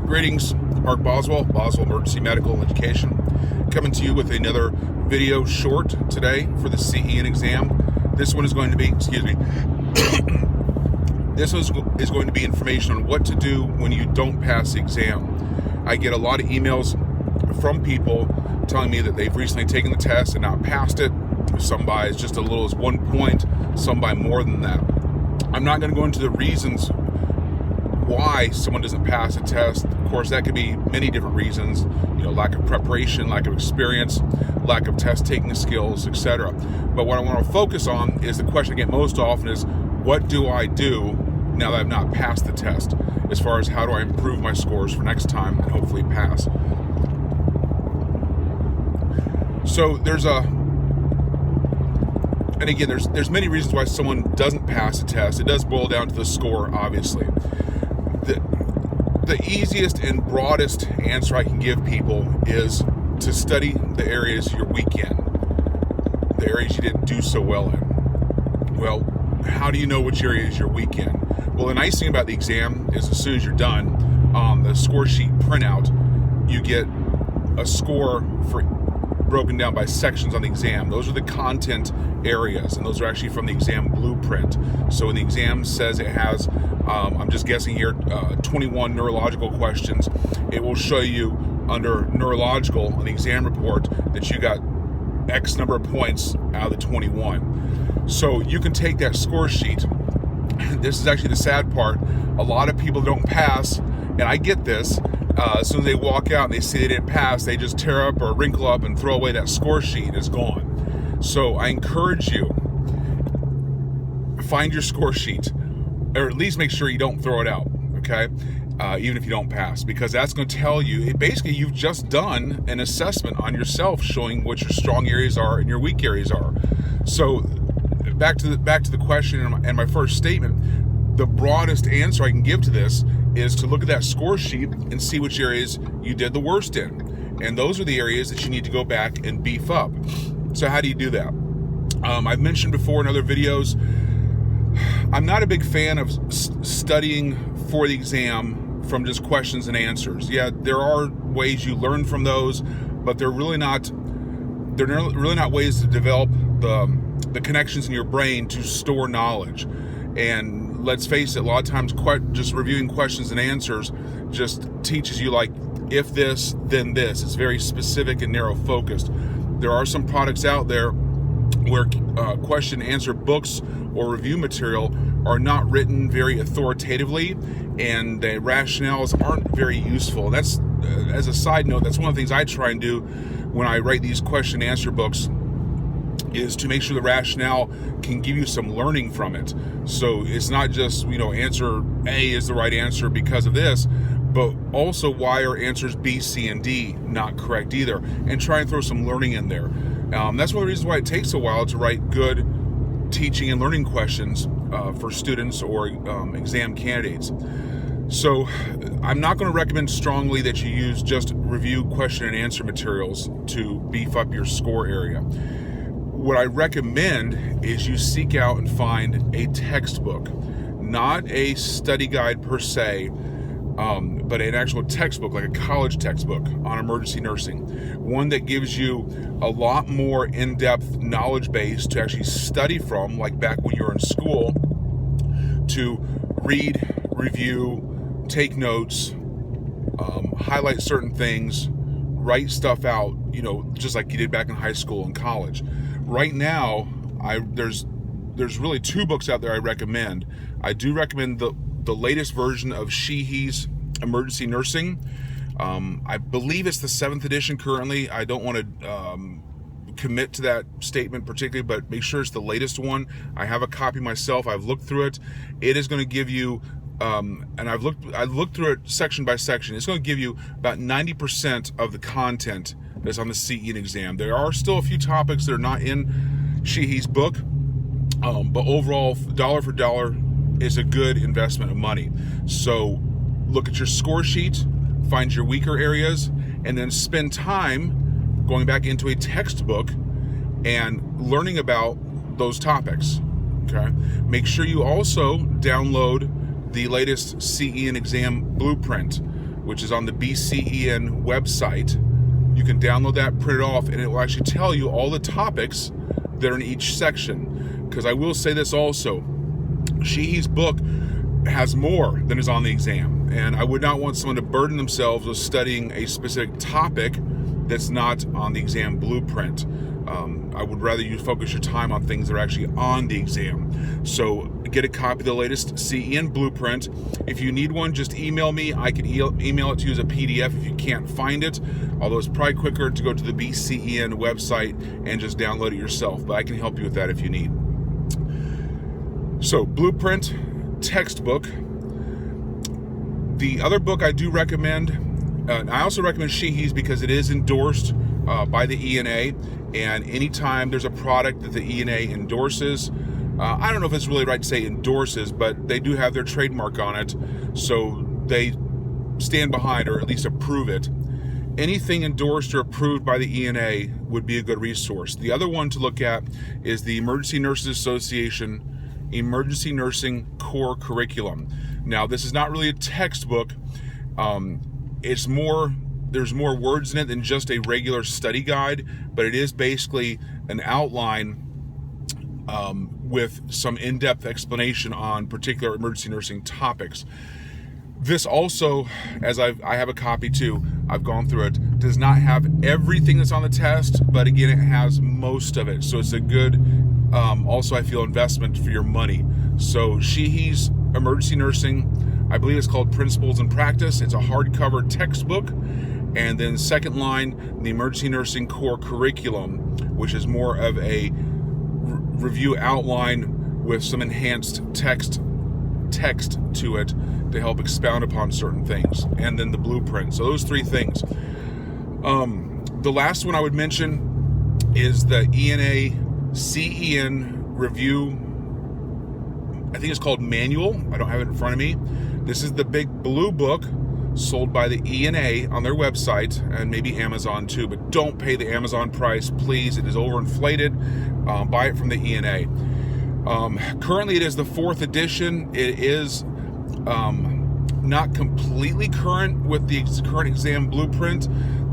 Greetings, Mark Boswell Emergency Medical and Education, coming to you with another video short today for the CEN exam. This one is going to be, this is going to be information on what to do when you don't pass the exam. I get a lot of emails from people telling me that they've recently taken the test and not passed it. Some by just a little as 1 point, some by more than that. I'm not going to go into the reasons why someone doesn't pass a test. Of course, that could be many different reasons, lack of preparation, lack of experience, lack of test taking skills, etc. But what I want to focus on is the question I get most often is, what do I do now that I've not passed the test? As far as how do I improve my scores for next time and hopefully pass. So there's many reasons why someone doesn't pass a test. It does boil down to the score, obviously. The easiest and broadest answer I can give people is to study the areas you're weak in, the areas you didn't do so well in. Well, how do you know which areas you're weak in? Well, the nice thing about the exam is as soon as you're done, on the score sheet printout, you get a score broken down by sections on the exam. Those are the content areas, and those are actually from the exam blueprint. So when the exam says it has, I'm just guessing here, 21 neurological questions, it will show you under neurological on the exam report that you got X number of points out of the 21. So you can take that score sheet. This is actually the sad part. A lot of people don't pass, and I get this. As soon as they walk out and they see they didn't pass, they just tear up or wrinkle up and throw away that score sheet and it's gone. So I encourage you, find your score sheet, or at least make sure you don't throw it out, okay? Even if you don't pass, because that's going to tell you, basically you've just done an assessment on yourself showing what your strong areas are and your weak areas are. So back to the question and my first statement, the broadest answer I can give to this is to look at that score sheet and see which areas you did the worst in. And those are the areas that you need to go back and beef up. So how do you do that? I've mentioned before in other videos, I'm not a big fan of studying for the exam from just questions and answers. Yeah, there are ways you learn from those, but they're really not ways to develop the connections in your brain to store knowledge. And let's face it, a lot of times just reviewing questions and answers just teaches you, like, if this, then this. It's very specific and narrow focused. There are some products out there where question and answer books or review material are not written very authoritatively, and the rationales aren't very useful. That's, as a side note, that's one of the things I try and do when I write these question and answer books, is to make sure the rationale can give you some learning from it. So it's not just, answer A is the right answer because of this, but also why are answers B, C, and D not correct either, and try and throw some learning in there. That's one of the reasons why it takes a while to write good teaching and learning questions for students or exam candidates. So I'm not going to recommend strongly that you use just review question and answer materials to beef up your score area. What I recommend is you seek out and find a textbook, not a study guide per se, but an actual textbook, like a college textbook on emergency nursing. One that gives you a lot more in-depth knowledge base to actually study from, like back when you were in school, to read, review, take notes, highlight certain things, write stuff out, just like you did back in high school and college. Right now, there's really two books out there I recommend. I do recommend the latest version of Sheehy's Emergency Nursing. I believe it's the 7th edition currently. I don't want to commit to that statement particularly, but make sure it's the latest one. I have a copy myself. I've looked through it. It is going to give you, and I've looked through it section by section. It's going to give you about 90% of the content that's on the CEN exam. There are still a few topics that are not in Sheehy's book, but overall, dollar for dollar, is a good investment of money. So look at your score sheet, find your weaker areas, and then spend time going back into a textbook and learning about those topics. Okay. Make sure you also download the latest CEN exam blueprint. which is on the BCEN website. You can download that, print it off, and it will actually tell you all the topics that are in each section. Because I will say this also, Sheehy's book has more than is on the exam, and I would not want someone to burden themselves with studying a specific topic that's not on the exam blueprint. I would rather you focus your time on things that are actually on the exam. So get a copy of the latest CEN blueprint. If you need one, just email me. I can email it to you as a PDF if you can't find it, although it's probably quicker to go to the BCEN website and just download it yourself, but I can help you with that if you need. So blueprint, textbook. The other book I do recommend, I also recommend Sheehy's because it is endorsed by the ENA, and anytime there's a product that the ENA endorses, I don't know if it's really right to say endorses, but they do have their trademark on it, so they stand behind or at least approve it. Anything endorsed or approved by the ENA would be a good resource. The other one to look at is the Emergency Nurses Association Emergency Nursing Core Curriculum. Now, this is not really a textbook. It's more, there's more words in it than just a regular study guide, but it is basically an outline with some in-depth explanation on particular emergency nursing topics. This also, as I have a copy too, I've gone through it, does not have everything that's on the test, but again, it has most of it. So it's a good, also I feel, investment for your money. So Sheehy's Emergency Nursing, I believe it's called Principles and Practice. It's a hardcover textbook. And then second line, the Emergency Nursing Core Curriculum, which is more of a review outline with some enhanced text to it to help expound upon certain things, and then the blueprint. So those three things. The last one I would mention is the ENA CEN review. I think it's called Manual. I don't have it in front of me. This is the big blue book sold by the ENA on their website, and maybe Amazon too, but don't pay the Amazon price, please. It is overinflated. Buy it from the ENA. Currently it is the 4th edition. It is not completely current with the current exam blueprint.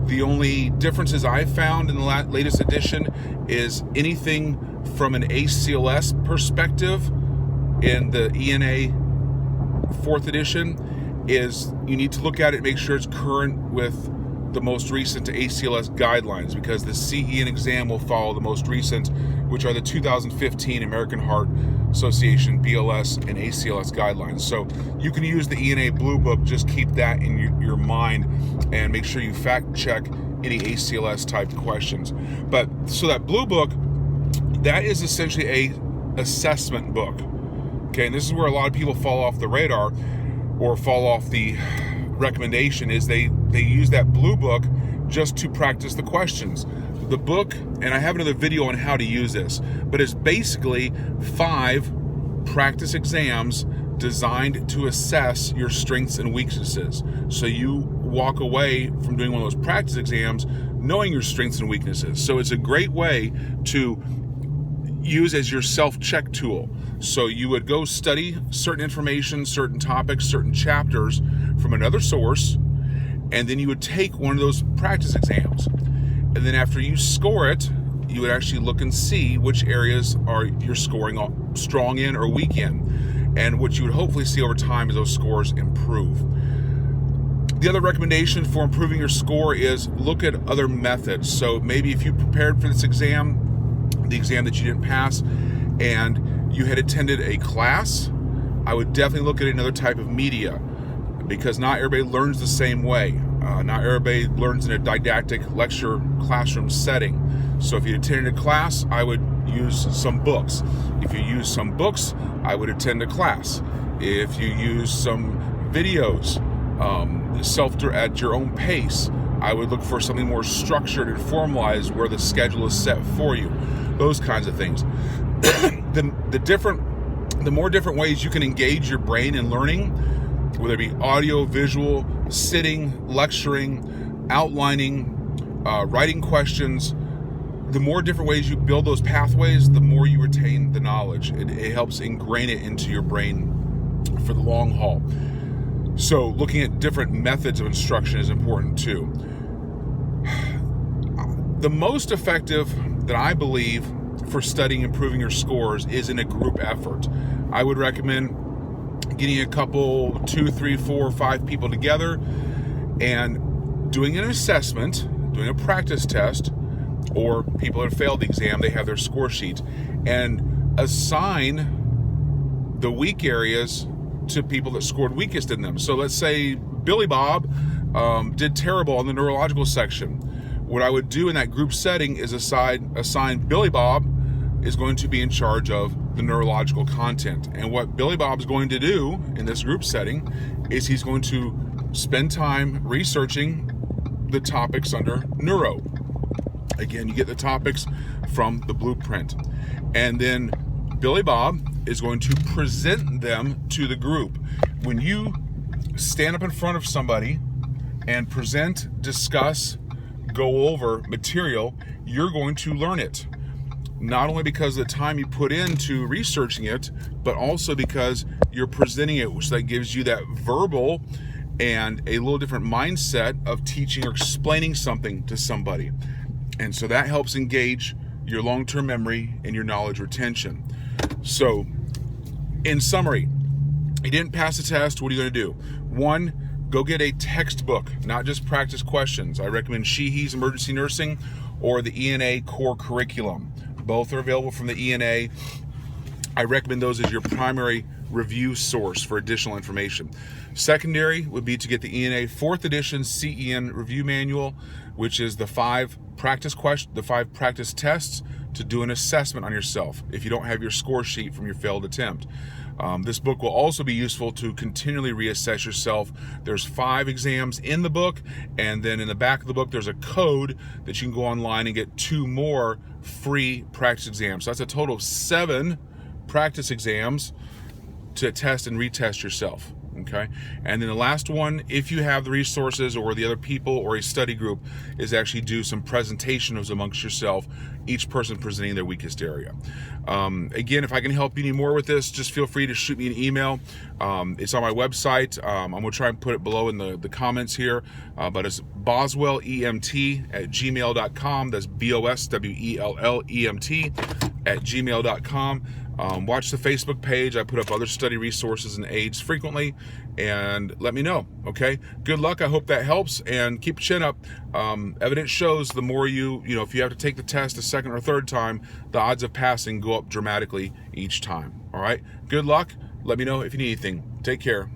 The only differences I've found in the latest edition is anything from an ACLS perspective in the ENA 4th edition is you need to look at it, make sure it's current with the most recent ACLS guidelines, because the CEN exam will follow the most recent, which are the 2015 American Heart Association BLS and ACLS guidelines. So you can use the ENA Blue Book, just keep that in your mind and make sure you fact check any ACLS type questions. But so that Blue Book, that is essentially a assessment book. Okay, and this is where a lot of people fall off the radar or fall off the recommendation, is they use that Blue Book just to practice the questions. The book, and I have another video on how to use this, but it's basically 5 practice exams designed to assess your strengths and weaknesses. So you walk away from doing one of those practice exams knowing your strengths and weaknesses. So it's a great way to use as your self-check tool. So you would go study certain information, certain topics, certain chapters from another source, and then you would take one of those practice exams. And then after you score it, you would actually look and see which areas are you're scoring strong in or weak in. And what you would hopefully see over time is those scores improve. The other recommendation for improving your score is look at other methods. So maybe if you prepared for this exam, the exam that you didn't pass, and you had attended a class, I would definitely look at another type of media, because not everybody learns the same way. Not everybody learns in a didactic lecture classroom setting. So if you attended a class, I would use some books. If you use some books, I would attend a class. If you use some videos, at your own pace, I would look for something more structured and formalized where the schedule is set for you. Those kinds of things. The more different ways you can engage your brain in learning, whether it be audio, visual, sitting, lecturing, outlining, writing questions, the more different ways you build those pathways, the more you retain the knowledge. It helps ingrain it into your brain for the long haul. So looking at different methods of instruction is important too. The most effective that I believe for studying improving your scores is in a group effort. I would recommend getting a couple, 2, 3, 4, 5 people together and doing an assessment, doing a practice test, or people that have failed the exam, they have their score sheet, and assign the weak areas to people that scored weakest in them. So let's say Billy Bob did terrible on the neurological section. What I would do in that group setting is assign Billy Bob is going to be in charge of the neurological content. And what Billy Bob's going to do in this group setting is he's going to spend time researching the topics under neuro. Again, you get the topics from the blueprint. And then Billy Bob is going to present them to the group. When you stand up in front of somebody and present, discuss, go over material, you're going to learn it. Not only because of the time you put into researching it, but also because you're presenting it, which that gives you that verbal and a little different mindset of teaching or explaining something to somebody. And so that helps engage your long-term memory and your knowledge retention. So, in summary, you didn't pass the test, what are you going to do? 1, go get a textbook, not just practice questions. I recommend Sheehy's Emergency Nursing or the ENA Core Curriculum. Both are available from the ENA. I recommend those as your primary review source for additional information. Secondary would be to get the ENA 4th edition CEN review manual, which is the 5 practice tests to do an assessment on yourself if you don't have your score sheet from your failed attempt. This book will also be useful to continually reassess yourself. There's 5 exams in the book, and then in the back of the book there's a code that you can go online and get 2 more free practice exams. So that's a total of 7 practice exams to test and retest yourself. Okay, and then the last one, if you have the resources or the other people or a study group, is actually do some presentations amongst yourself, each person presenting their weakest area. Again, if I can help you any more with this, just feel free to shoot me an email. It's on my website. I'm going to try and put it below in the comments here, but it's boswellemt@gmail.com. That's BOSWELLEMT@gmail.com. Watch the Facebook page. I put up other study resources and aids frequently, and let me know. Okay, good luck. I hope that helps, and keep your chin up. Evidence shows the more if you have to take the test a second or third time, the odds of passing go up dramatically each time. All right, good luck. Let me know if you need anything. Take care.